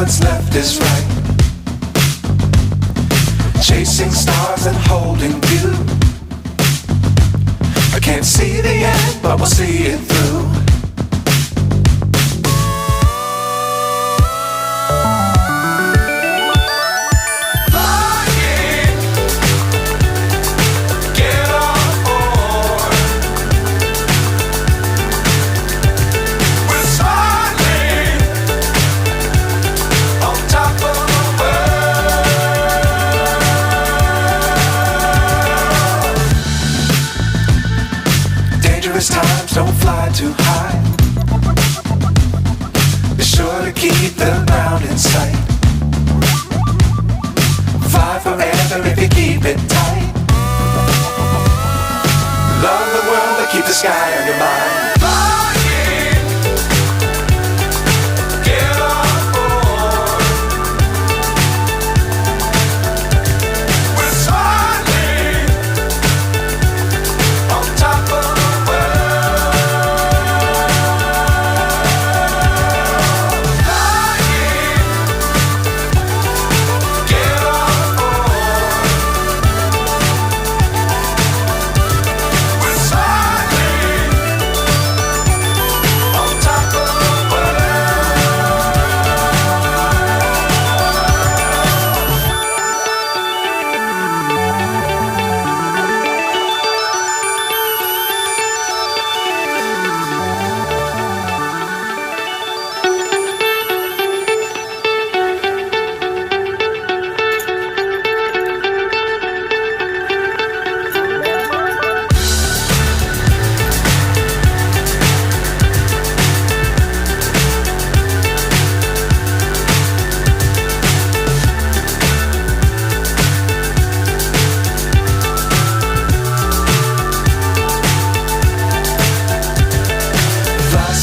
what's left is right. Chasing stars and holding you. I can't see the end, but we'll see it through. Times don't fly too high. Be sure to keep the ground in sight. Fly forever if you keep it tight. Love the world but keep the sky on your mind.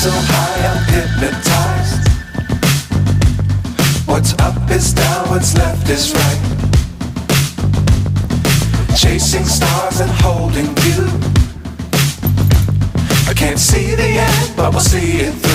So high I'm hypnotized. What's up is down, what's left is right. Chasing stars and holding you. I can't see the end, but we'll see it through.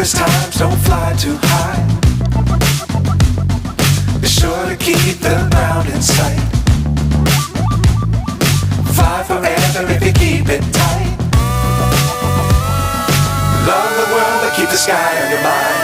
Times don't fly too high. Be sure to keep the ground in sight. Fly forever if you keep it tight. Love the world but keep the sky on your mind.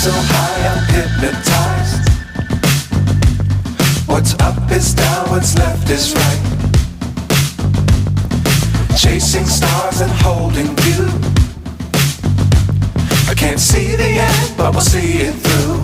So high I'm hypnotized. What's up is down, what's left is right. Chasing stars and holding you. I can't see the end, but we'll see it through.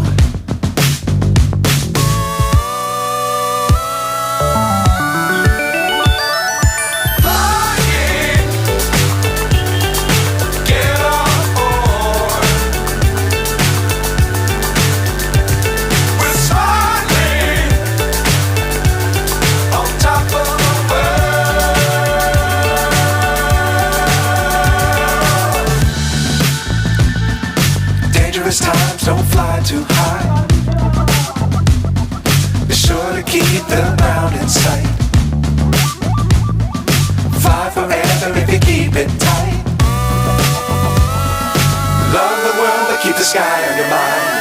We're Dangerous times, don't fly too high. Be sure to keep the ground in sight. Fly forever if you keep it tight. Love the world, but keep the sky on your mind.